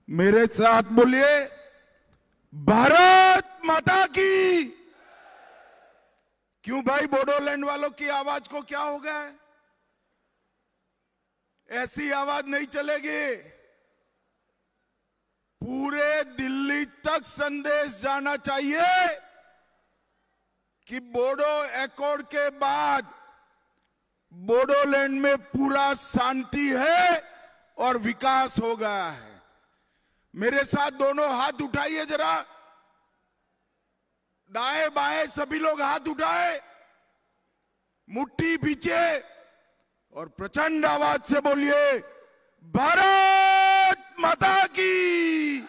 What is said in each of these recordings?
मेरे साथ बोलिए, भारत माता की। क्यों भाई, बोडोलैंड वालों की आवाज को क्या हो गया है? ऐसी आवाज नहीं चलेगी। पूरे दिल्ली तक संदेश जाना चाहिए कि बोडो एकॉर्ड के बाद बोडोलैंड में पूरा शांति है और विकास हो गया है। मेरे साथ दोनों हाथ उठाइए जरा, दाएं बाएं सभी लोग हाथ उठाए, मुट्ठी पीछे और प्रचंड आवाज से बोलिए, भारत माता की।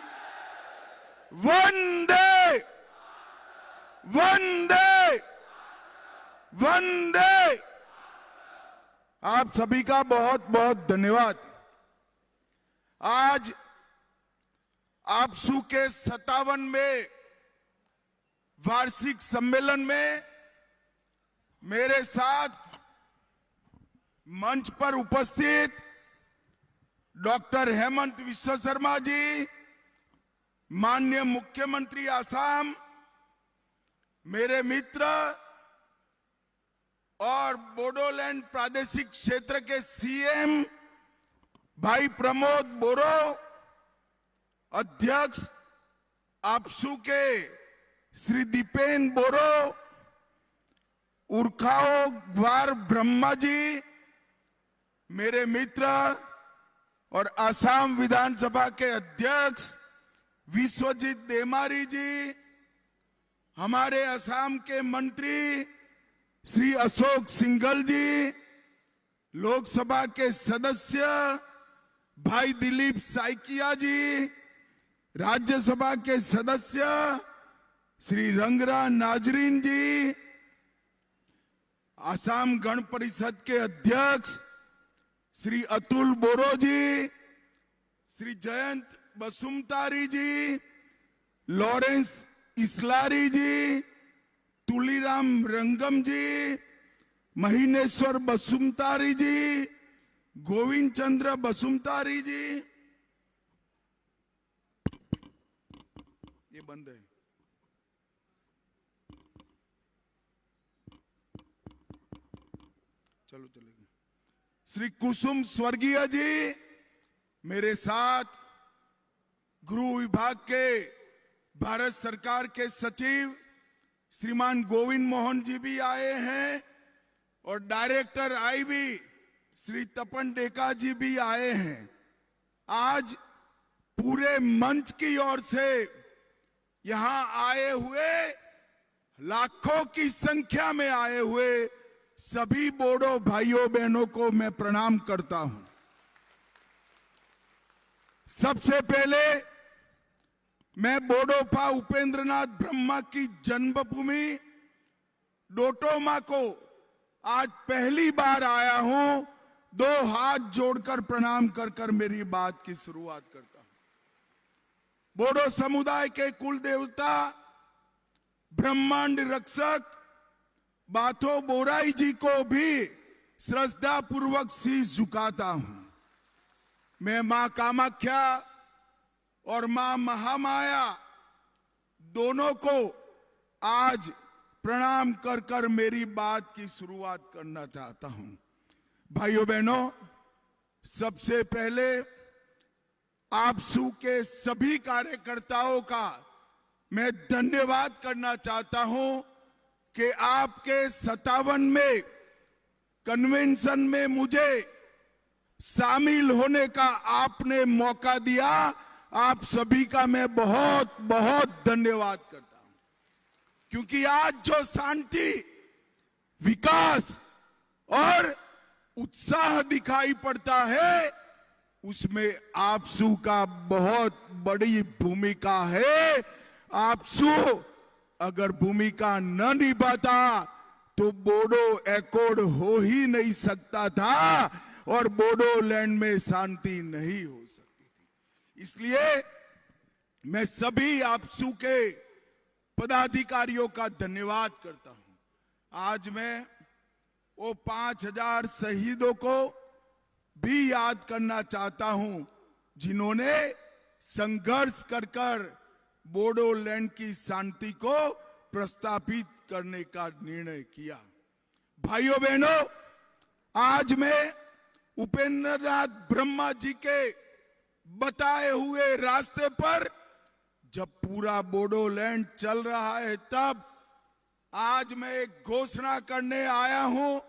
वंदे वंदे वंदे। आप सभी का बहुत बहुत धन्यवाद। आज आपसू के 57वें वार्षिक सम्मेलन में मेरे साथ मंच पर उपस्थित डॉक्टर हेमंत विश्व शर्मा जी, माननीय मुख्यमंत्री आसाम, मेरे मित्र और बोडोलैंड प्रादेशिक क्षेत्र के सीएम भाई प्रमोद बोरो, अध्यक्ष आपसू के श्री दीपेन बोरो, उर्खाओ ग्वार ब्रह्मा जी, मेरे मित्र और आसाम विधानसभा के अध्यक्ष विश्वजीत देमारी जी, हमारे असम के मंत्री श्री अशोक सिंघल जी, लोकसभा के सदस्य भाई दिलीप साइकिया जी, राज्यसभा के सदस्य श्री रंगरा नाजरीन जी, आसाम गण परिषद के अध्यक्ष श्री अतुल बोरो जी, श्री जयंत बसुमतारी जी, लॉरेंस इस्लारी जी, तुलीराम रंगम जी, महीनेश्वर बसुमतारी जी, गोविंद चंद्र बसुमतारी जी, ये बंद है, चलो चलेगा, श्री कुसुम स्वर्गीय जी, मेरे साथ गृह विभाग के भारत सरकार के सचिव श्रीमान गोविंद मोहन जी भी आए हैं और डायरेक्टर आईबी श्री तपन डेका जी भी आए हैं। आज पूरे मंच की ओर से यहां आए हुए, लाखों की संख्या में आए हुए सभी बोडो भाइयों बहनों को मैं प्रणाम करता हूं। सबसे पहले मैं बोडोफा उपेंद्रनाथ ब्रह्मा की जन्मभूमि डोटोमा को आज पहली बार आया हूं। दो हाथ जोड़कर प्रणाम कर कर मेरी बात की शुरुआत करता हूं। बोडो समुदाय के कुल देवता ब्रह्मांड रक्षक बाथो बोराई जी को भी श्रद्धा पूर्वक शीश झुकाता हूं। मैं मां कामाख्या और मां महामाया दोनों को आज प्रणाम कर कर मेरी बात की शुरुआत करना चाहता हूं। भाइयों बहनों, सबसे पहले आपसू के सभी कार्यकर्ताओं का मैं धन्यवाद करना चाहता हूं कि आपके 57वें कन्वेंशन में मुझे शामिल होने का आपने मौका दिया। आप सभी का मैं बहुत बहुत धन्यवाद करता हूं, क्योंकि आज जो शांति, विकास और उत्साह दिखाई पड़ता है उसमें आपसू का बहुत बड़ी भूमिका है। आपसू अगर भूमिका न निभाता तो बोडो एकॉर्ड हो ही नहीं सकता था और बोडोलैंड में शांति नहीं हो सकती थी। इसलिए मैं सभी आपसू के पदाधिकारियों का धन्यवाद करता हूं। आज मैं वो 5000 शहीदों को भी याद करना चाहता हूं जिन्होंने संघर्ष कर कर बोडोलैंड की शांति को प्रस्तावित करने का निर्णय किया। भाइयों बहनों, आज मैं उपेंद्र नाथ ब्रह्मा जी के बताए हुए रास्ते पर जब पूरा बोडोलैंड चल रहा है, तब आज मैं एक घोषणा करने आया हूं।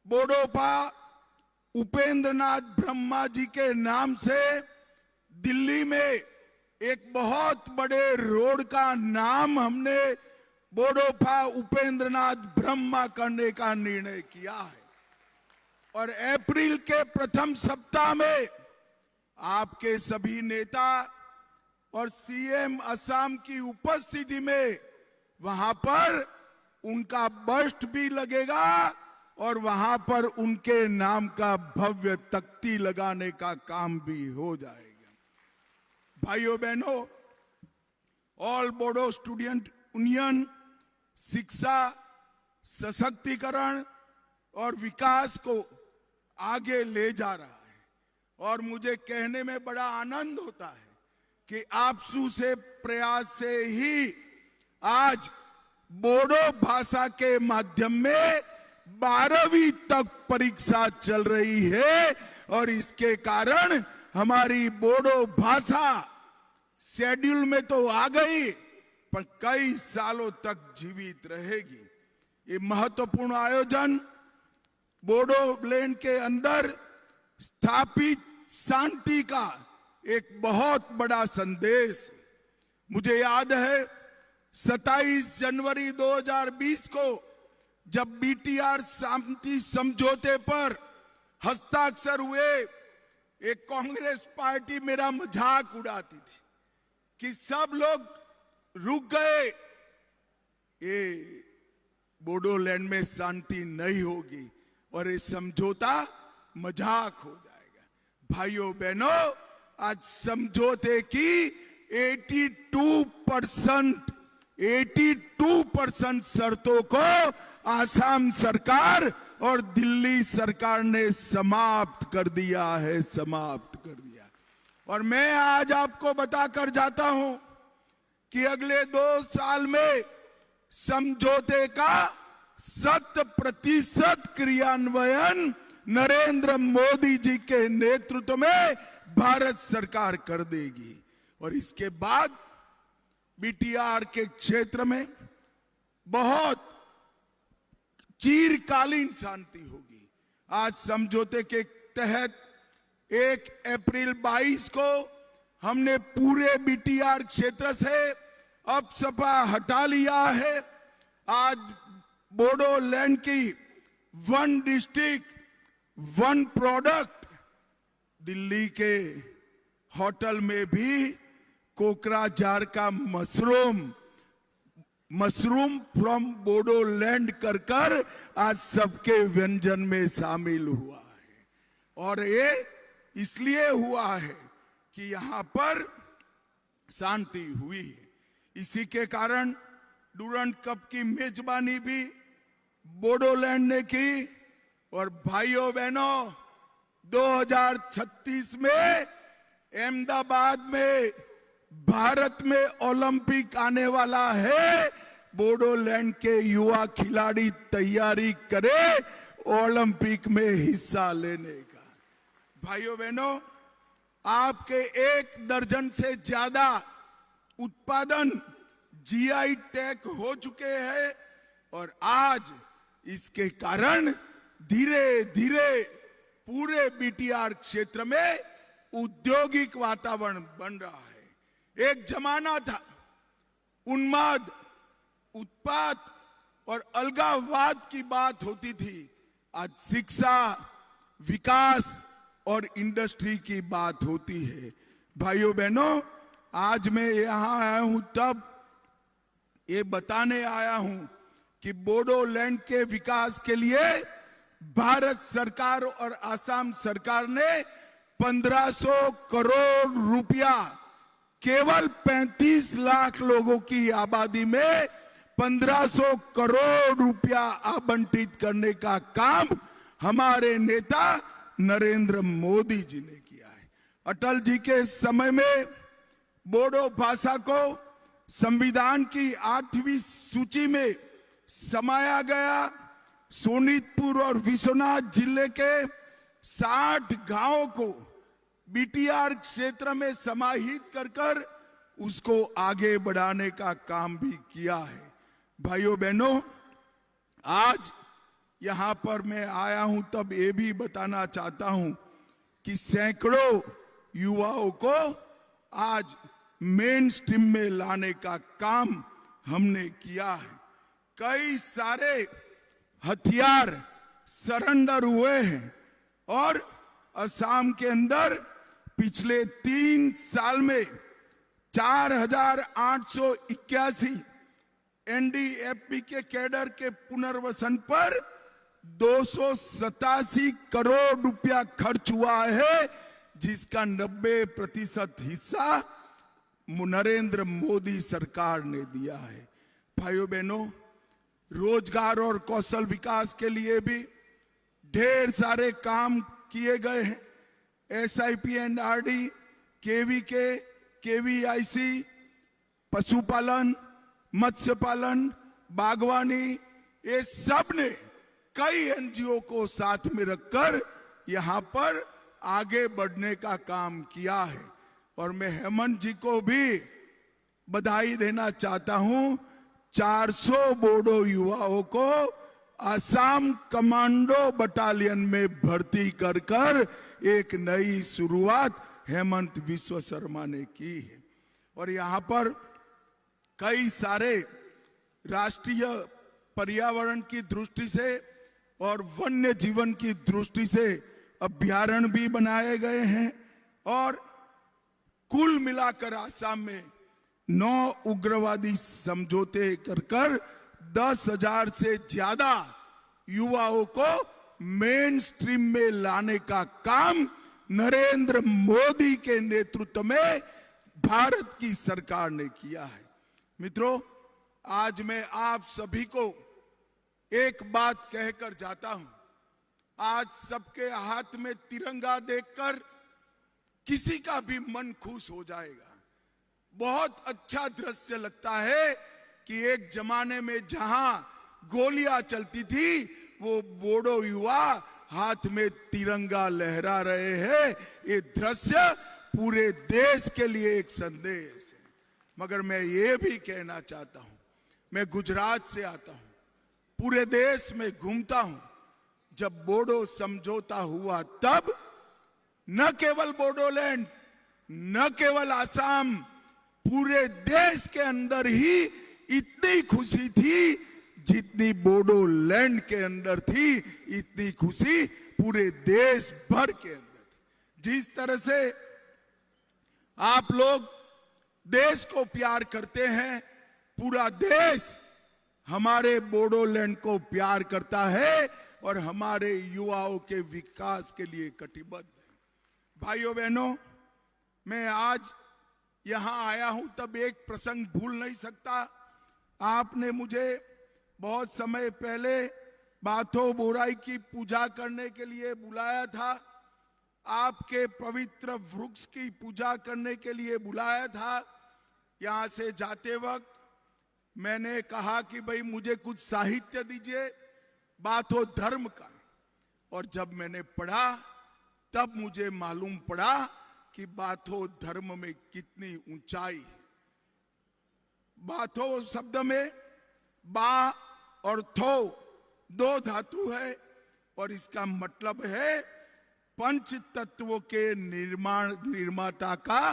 बोडोपा उपेंद्र नाथ ब्रह्मा जी के नाम से दिल्ली में एक बहुत बड़े रोड का नाम हमने बोडोपा उपेंद्र नाथ ब्रह्मा करने का निर्णय किया है। और अप्रैल के प्रथम सप्ताह में आपके सभी नेता और सीएम असम की उपस्थिति में वहां पर उनका बस्ट भी लगेगा और वहां पर उनके नाम का भव्य तख्ती लगाने का काम भी हो जाएगा। भाइयों बहनों, ऑल बोडो स्टूडेंट यूनियन शिक्षा, सशक्तिकरण और विकास को आगे ले जा रहा है और मुझे कहने में बड़ा आनंद होता है कि आपसू से प्रयास से ही आज बोडो भाषा के माध्यम में 12वीं तक परीक्षा चल रही है और इसके कारण हमारी बोडो भाषा शेड्यूल में तो आ गई पर कई सालों तक जीवित रहेगी। ये महत्वपूर्ण आयोजन बोडोलैंड के अंदर स्थापित शांति का एक बहुत बड़ा संदेश। मुझे याद है 27 जनवरी 2020 को जब बीटीआर शांति समझौते पर हस्ताक्षर हुए, एक कांग्रेस पार्टी मेरा मजाक उड़ाती थी कि सब लोग रुक गए, ये बोडोलैंड में शांति नहीं होगी और ये समझौता मजाक हो जाएगा। भाइयों बहनों, आज समझौते की 82% शर्तों को आसाम सरकार और दिल्ली सरकार ने समाप्त कर दिया है, समाप्त कर दिया। और मैं आज आपको बताकर जाता हूं कि अगले 2 साल में समझौते का 100% क्रियान्वयन नरेंद्र मोदी जी के नेतृत्व में भारत सरकार कर देगी और इसके बाद बीटीआर के क्षेत्र में बहुत चिरकालीन शांति होगी। आज समझौते के तहत 1 अप्रैल 22 को हमने पूरे बीटीआर क्षेत्र से अब सपा हटा लिया है। आज बोडोलैंड की 1 डिस्ट्रिक्ट 1 प्रोडक्ट, दिल्ली के होटल में भी कोकराझार का मशरूम फ्रॉम बोडोलैंड कर आज सबके व्यंजन में शामिल हुआ है। और ये इसलिए हुआ है कि यहां पर शांति हुई है। इसी के कारण डूरंड कप की मेजबानी भी बोडोलैंड ने की। और भाइयों बहनों, 2036 में अहमदाबाद में भारत में ओलंपिक आने वाला है। बोडोलैंड के युवा खिलाड़ी तैयारी करे ओलंपिक में हिस्सा लेने का। भाइयों बहनों, आपके 1 दर्जन से ज्यादा उत्पादन जीआई टैग हो चुके हैं और आज इसके कारण धीरे धीरे पूरे बीटीआर क्षेत्र में औद्योगिक वातावरण बन रहा है। एक जमाना था उन्माद, उत्पात और अलगाववाद की बात होती थी। आज शिक्षा, विकास और इंडस्ट्री की बात होती है। भाइयों बहनों, आज मैं यहां आया हूं तब ये बताने आया हूं कि बोडोलैंड के विकास के लिए भारत सरकार और असम सरकार ने 1500 करोड़ रुपया केवल 35 लाख लोगों की आबादी में 1500 करोड़ रुपया आवंटित करने का काम हमारे नेता नरेंद्र मोदी जी ने किया है। अटल जी के समय में बोडो भाषा को संविधान की 8वीं सूची में समाया गया। सोनितपुर और विश्वनाथ जिले के 60 गांवों को बीटीआर क्षेत्र में समाहित कर उसको आगे बढ़ाने का काम भी किया है। भाइयों बहनों, आज यहां पर मैं आया हूं तब ये भी बताना चाहता हूं कि सैकड़ों युवाओं को आज मेन स्ट्रीम में लाने का काम हमने किया है। कई सारे हथियार सरेंडर हुए हैं और असम के अंदर पिछले 3 साल में 4,881 एनडीएफबी के कैडर के पुनर्वसन पर 287 करोड़ रुपया खर्च हुआ है, जिसका 90% हिस्सा नरेंद्र मोदी सरकार ने दिया है। भाइयों बहनों, रोजगार और कौशल विकास के लिए भी ढेर सारे काम किए गए हैं। SIP&RD, KVK, KVIC, पशुपालन, मत्स्य पालन, बागवानी, ये सब ने कई एनजीओ को साथ में रखकर यहां पर आगे बढ़ने का काम किया है। और मैं हेमंत जी को भी बधाई देना चाहता हूं। 400 बोडो युवाओं को असम कमांडो बटालियन में भर्ती कर एक नई शुरुआत हेमंत विश्व शर्मा ने की है। और यहां पर कई सारे राष्ट्रीय पर्यावरण की दृष्टि से और वन्य जीवन की दृष्टि से अभ्यारण्य भी बनाए गए हैं। और कुल मिलाकर आसाम में 9 उग्रवादी समझौते कर 10,000 से ज्यादा युवाओं को मेन स्ट्रीम में लाने का काम नरेंद्र मोदी के नेतृत्व में भारत की सरकार ने किया है। मित्रों, आज मैं आप सभी को एक बात कहकर जाता हूं। आज सबके हाथ में तिरंगा देखकर किसी का भी मन खुश हो जाएगा। बहुत अच्छा दृश्य लगता है कि एक जमाने में जहां गोलियां चलती थी, वो बोडो युवा हाथ में तिरंगा लहरा रहे हैं। ये दृश्य पूरे देश के लिए एक संदेश है। मगर मैं ये भी कहना चाहता हूं, मैं गुजरात से आता हूं, पूरे देश में घूमता हूं। जब बोडो समझौता हुआ तब न केवल बोडोलैंड, न केवल आसाम, पूरे देश के अंदर ही इतनी खुशी थी जितनी बोडोलैंड के अंदर थी, इतनी खुशी पूरे देश भर के अंदर थी। जिस तरह से आप लोग देश को प्यार करते हैं, पूरा देश हमारे बोडोलैंड को प्यार करता है और हमारे युवाओं के विकास के लिए कटिबद्ध है। भाइयों बहनों, मैं आज यहां आया हूं तब एक प्रसंग भूल नहीं सकता। आपने मुझे बहुत समय पहले बाथो बोराई की पूजा करने के लिए बुलाया था, आपके पवित्र वृक्ष की पूजा करने के लिए बुलाया था। यहां से जाते वक्त मैंने कहा कि भाई मुझे कुछ साहित्य दीजिए बाथो धर्म का। और जब मैंने पढ़ा तब मुझे मालूम पड़ा कि बाथो धर्म में कितनी ऊंचाई है। बाथो शब्द में बा और थो 2 धातु है और इसका मतलब है पंच तत्वों के निर्माता का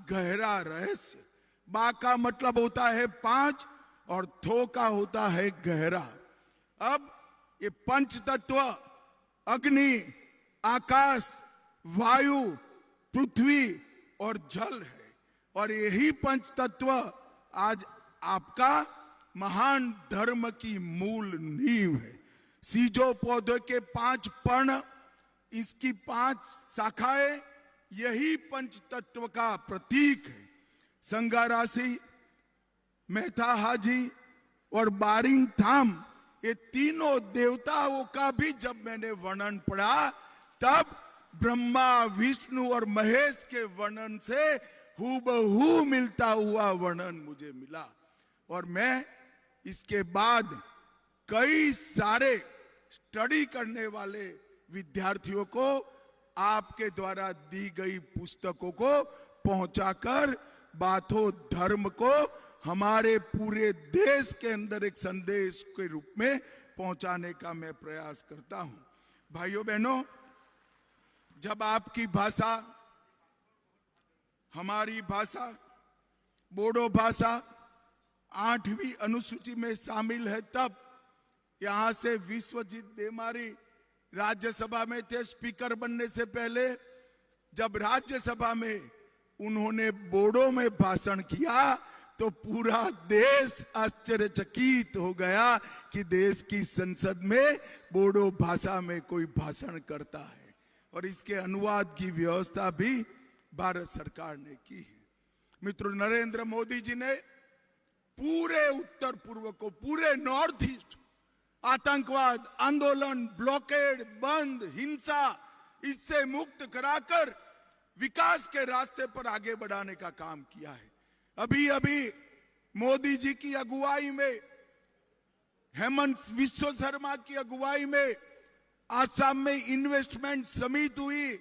गहरा रहस्य। बा का मतलब होता है 5 और थो का होता है गहरा। अब ये पंच तत्व अग्नि, आकाश, वायु, पृथ्वी और जल है। और यही पंच तत्व आज आपका महान धर्म की मूल नींव है। सीजो पौधे के 5 पर्ण, इसकी 5 शाखाएं, यही पंच तत्व का प्रतीक है। संगारासी, मेहता हाजी और बारिंग थाम, ये तीनों देवताओं का भी जब मैंने वर्णन पढ़ा तब ब्रह्मा, विष्णु और महेश के वर्णन से हूबहू मिलता हुआ वर्णन मुझे मिला। और मैं इसके बाद कई सारे स्टडी करने वाले विद्यार्थियों को आपके द्वारा दी गई पुस्तकों को पहुंचाकर बाथो धर्म को हमारे पूरे देश के अंदर एक संदेश के रूप में पहुंचाने का मैं प्रयास करता हूं। भाइयों बहनों, जब आपकी भाषा, हमारी भाषा, बोडो भाषा 8वीं अनुसूची में शामिल है, तब यहां से विश्वजीत देमारी राज्यसभा में थे स्पीकर बनने से पहले। जब राज्यसभा में उन्होंने बोडो में भाषण किया तो पूरा देश आश्चर्यचकित हो गया कि देश की संसद में बोडो भाषा में कोई भाषण करता है। और इसके अनुवाद की व्यवस्था भी भारत सरकार ने की है। मित्रों, नरेंद्र मोदी जी ने पूरे उत्तर पूर्व को, पूरे नॉर्थ ईस्ट, आतंकवाद, आंदोलन, ब्लॉकेड, बंद, हिंसा, इससे मुक्त कराकर विकास के रास्ते पर आगे बढ़ाने का काम किया है। अभी अभी मोदी जी की अगुवाई में, हेमंत विश्व शर्मा की अगुवाई में आसाम में इन्वेस्टमेंट समिट हुई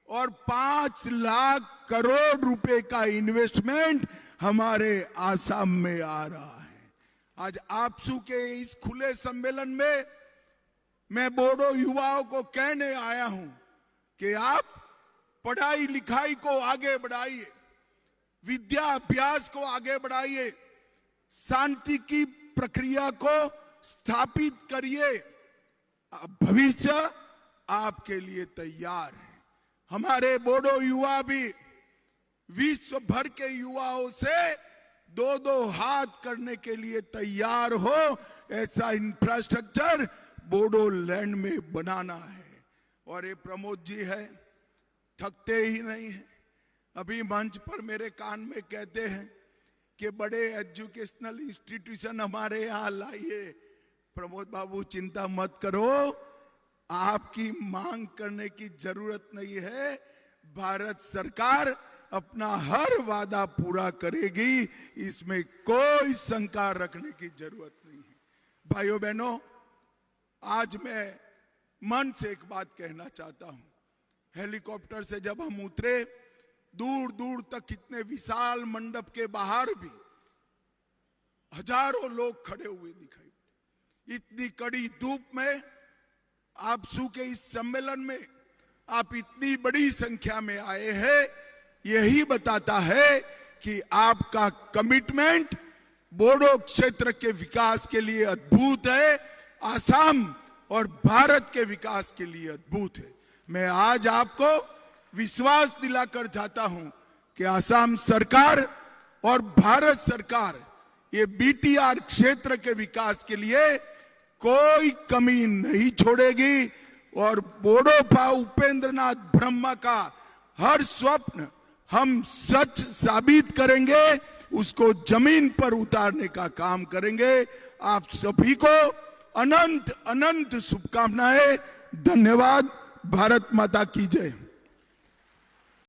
और 5 लाख करोड़ रुपए का इन्वेस्टमेंट हमारे आसाम में आ रहा है। आज आपसू के इस खुले सम्मेलन में मैं बोडो युवाओं को कहने आया हूं कि आप पढ़ाई लिखाई को आगे बढ़ाइए, विद्या अभ्यास को आगे बढ़ाइए, शांति की प्रक्रिया को स्थापित करिए। भविष्य आपके लिए तैयार है। हमारे बोडो युवा भी विश्व भर के युवाओं से 2-2 हाथ करने के लिए तैयार हो, ऐसा इंफ्रास्ट्रक्चर बोडोलैंड में बनाना है। और ये प्रमोद जी है, थकते ही नहीं है। अभी मंच पर मेरे कान में कहते हैं कि बड़े एजुकेशनल इंस्टीट्यूशन हमारे यहाँ लाइए। प्रमोद बाबू, चिंता मत करो, आपकी मांग करने की जरूरत नहीं है। भारत सरकार अपना हर वादा पूरा करेगी, इसमें कोई शंका रखने की जरूरत नहीं है। भाइयों बहनों, आज मैं मन से एक बात कहना चाहता हूं। हेलीकॉप्टर से जब हम उतरे, दूर दूर तक इतने विशाल मंडप के बाहर भी हजारों लोग खड़े हुए दिखाई पड़े। इतनी कड़ी धूप में आपसू के इस सम्मेलन में आप इतनी बड़ी संख्या में आए हैं, यही बताता है कि आपका कमिटमेंट बोडो क्षेत्र के विकास के लिए अद्भुत है, आसाम और भारत के विकास के लिए अद्भुत है। मैं आज आपको विश्वास दिलाकर चाहता हूं कि आसाम सरकार और भारत सरकार ये बीटीआर क्षेत्र के विकास के लिए कोई कमी नहीं छोड़ेगी। और बोडोफा उपेंद्रनाथ ब्रह्मा का हर स्वप्न हम सच साबित करेंगे, उसको जमीन पर उतारने का काम करेंगे। आप सभी को अनंत अनंत शुभकामनाएं। धन्यवाद। भारत माता की जय।